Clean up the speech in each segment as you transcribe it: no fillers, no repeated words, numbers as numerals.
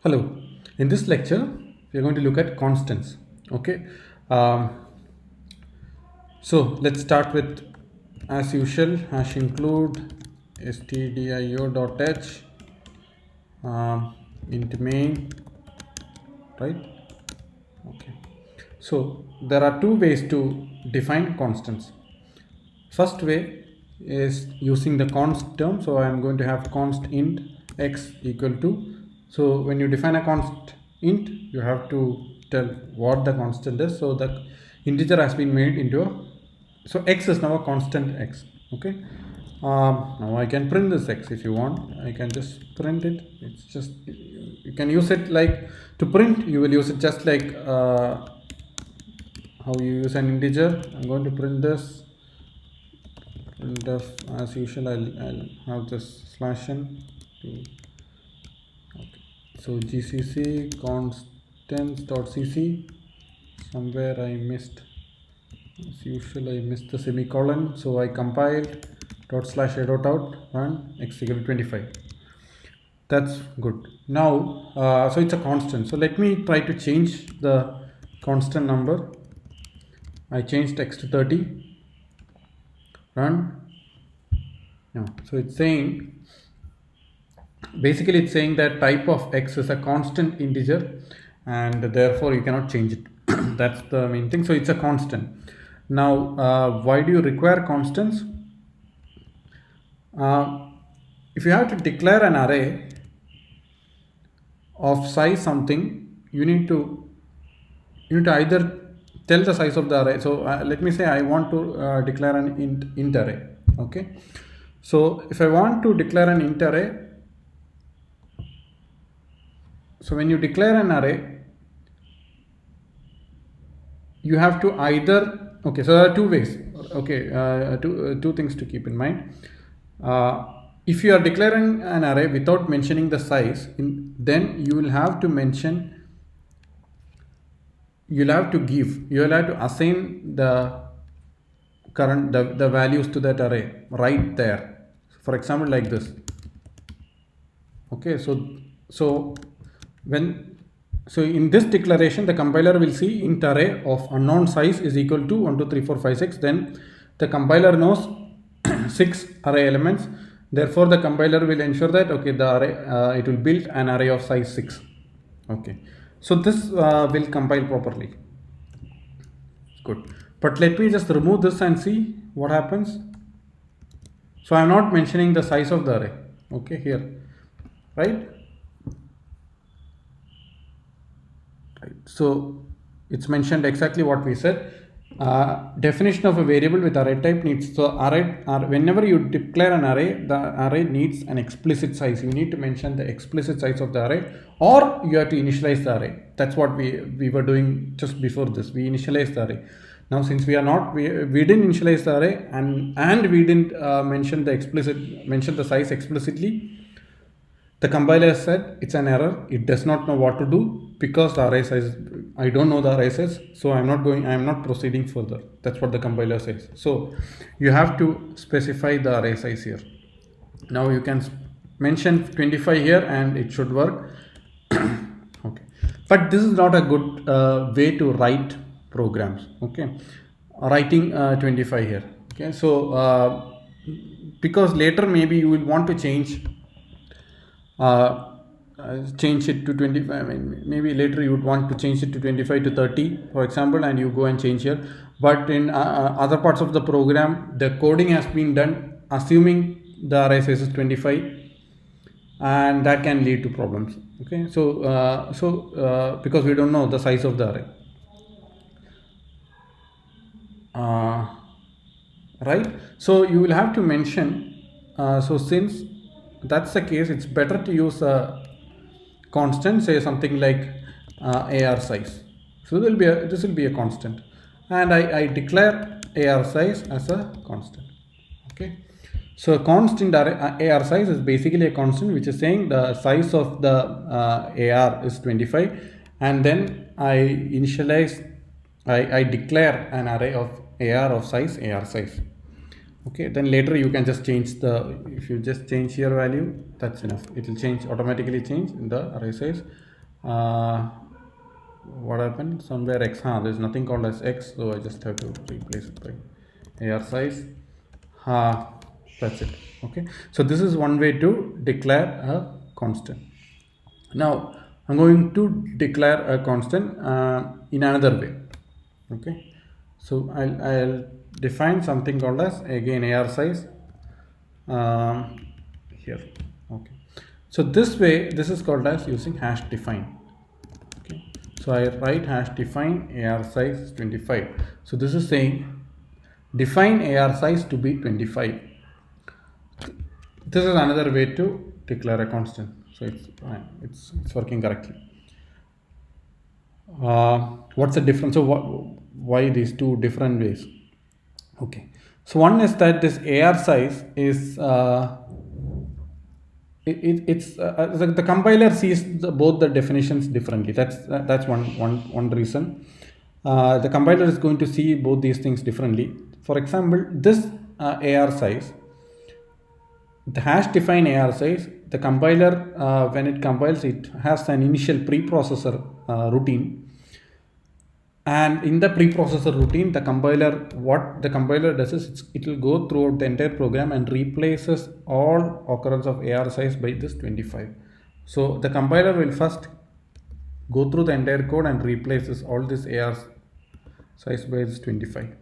Hello. In this lecture, we are going to look at constants. Okay. Um, so let's start with, as usual, hash include stdio.h int main, right? Okay. So there are two ways to define constants. First way is using the const term. So I am going to have const int x equal to. So when you define a const int, you have to tell what the constant is. So the integer has been made into a, so x is now a constant x. Okay. Now I can print this x if you want. I can just print it. It's just, you can use it like to print. You will use it just like how you use an integer. I'm going to print this. And as usual, I'll have this slash n. Okay. So gcc constants.cc. Somewhere I missed, as usual, I missed the semicolon. So I compiled ./a.out run x equal to 25. That's good. Now, so it's a constant. So let me try to change the constant number. I changed x to 30. Run. No. So it's saying, basically it's saying that type of x is a constant integer and therefore you cannot change it. That's the main thing. So it's a constant. Now, why do you require constants? If you have to declare an array of size something, you need to either tell the size of the array. So let me say I want to declare an int array. Okay. So if I want to declare an int array, so when you declare an array, you have to either, okay, so there are two ways. Okay, two things to keep in mind. If you are declaring an array without mentioning the size, then you will have to mention, you'll have to assign the current, the values to that array right there. For example, like this. Okay, so in this declaration, the compiler will see int array of unknown size is equal to 1 2 3 4 5 6. Then the compiler knows 6 array elements. Therefore, the compiler will ensure that, okay, the array it will build an array of size 6. Okay, so this will compile properly. Good. But let me just remove this and see what happens. So I am not mentioning the size of the array. Okay, here, right? So it's mentioned exactly what we said. Definition of a variable with array type needs, so whenever you declare an array, the array needs an explicit size. You need to mention the explicit size of the array, or you have to initialize the array. That's what we were doing just before this. We initialized the array. Now since we didn't initialize the array and we didn't mention the size explicitly, the compiler said it's an error. It does not know what to do because the array size, I don't know the array size, so I am not proceeding further. That's what the compiler says. So you have to specify the array size here. Now you can mention 25 here and it should work. Okay, but this is not a good way to write programs. Okay, writing 25 here. Okay, so because later maybe you will want to change it to 25. I mean, maybe later you would want to change it to 25 to 30, for example, and you go and change here. But in other parts of the program, the coding has been done assuming the array size is 25, and that can lead to problems. Okay, so because we don't know the size of the array, right? So you will have to mention. So since that's the case, it's better to use a constant, say something like AR size. So this will be a constant, and I declare AR size as a constant. Okay, so a constant AR size is basically a constant which is saying the size of the AR is 25, and then I declare an array of AR of size AR size. Okay, then later you can just change if you just change your value, that's enough. It will automatically change in the array size. what happened somewhere x, there's nothing called as x, so I just have to replace it by AR size. That's it. Okay, so this is one way to declare a constant. Now I'm going to declare a constant in another way. Okay, so I'll define something called as, again, AR size here. Okay, so this way, this is called as using hash define. Okay, so I write hash define AR size 25. So this is saying define AR size to be 25. This is another way to declare a constant. So it's working correctly. What's the difference? So why these two different ways? Okay, so one is that this AR size is the compiler sees both the definitions differently. That's one reason. The compiler is going to see both these things differently. For example, this AR size, the hash define AR size, the compiler, when it compiles, it has an initial preprocessor routine. And in the preprocessor routine, what the compiler does is it will go throughout the entire program and replaces all occurrence of AR size by this 25. So the compiler will first go through the entire code and replaces all this AR size by this 25.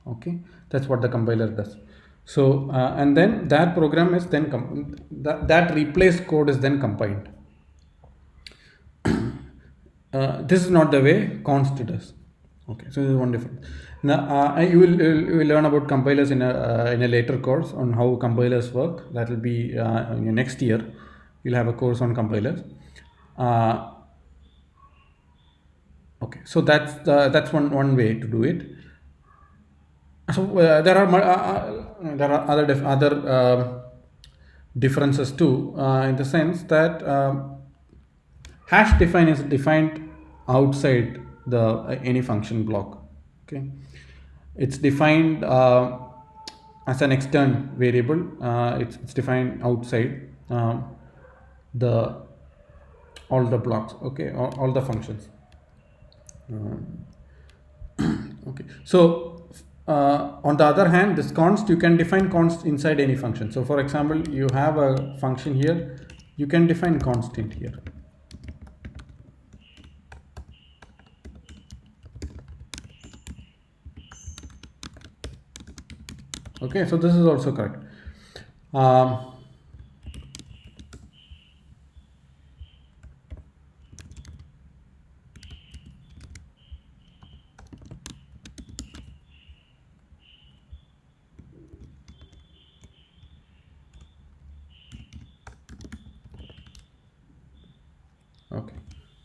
Okay, that's what the compiler does. So and then that program is then that replaced code is then compiled. This is not the way const does. Okay, so this is one difference. Now you will learn about compilers in a later course on how compilers work. That will be in next year. You'll have a course on compilers. Okay, so that's one way to do it. So there are other differences too, in the sense that hash define is defined outside the any function block. Okay, it's defined as an external variable. It's defined outside the all the blocks. Okay, all the functions. Okay, so on the other hand, this const, you can define const inside any function. So for example, you have a function here, you can define constant here. Okay, so this is also correct. Okay,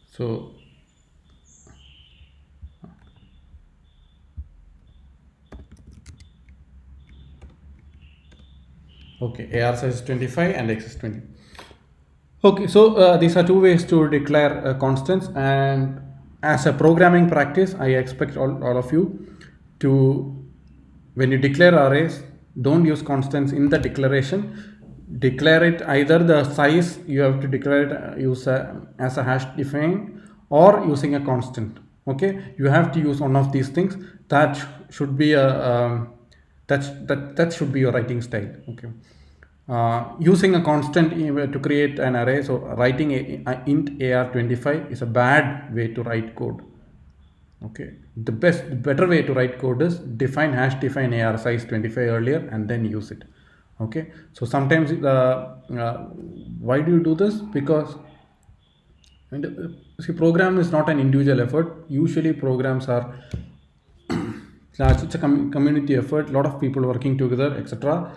so okay, AR size is 25 and X is 20. Okay, so these are two ways to declare constants, and as a programming practice, I expect all of you to, when you declare arrays, don't use constants in the declaration. Declare it either the size, you have to declare it as a hash define, or using a constant. Okay, you have to use one of these things. That should be a that should be your writing style. Okay, using a constant to create an array, so writing a int AR25 is a bad way to write code. Okay, the better way to write code is define hash define AR size 25 earlier and then use it. Okay, so sometimes why do you do this? Because see, program is not an individual effort. Usually programs are it's a community effort, a lot of people working together, etc.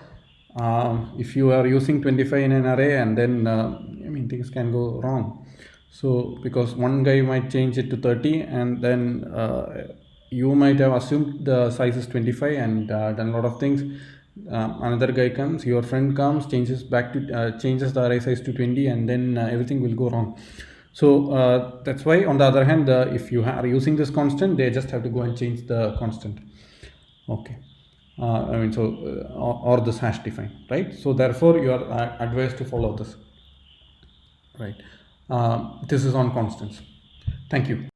If you are using 25 in an array, and then things can go wrong. So because one guy might change it to 30, and then you might have assumed the size is 25 and done a lot of things. Another guy comes, your friend comes, changes the array size to 20, and then everything will go wrong. So that's why, on the other hand, if you are using this constant, they just have to go and change the constant. Okay, or this hash define, right? So therefore you are advised to follow this, right? This is on constants. Thank you.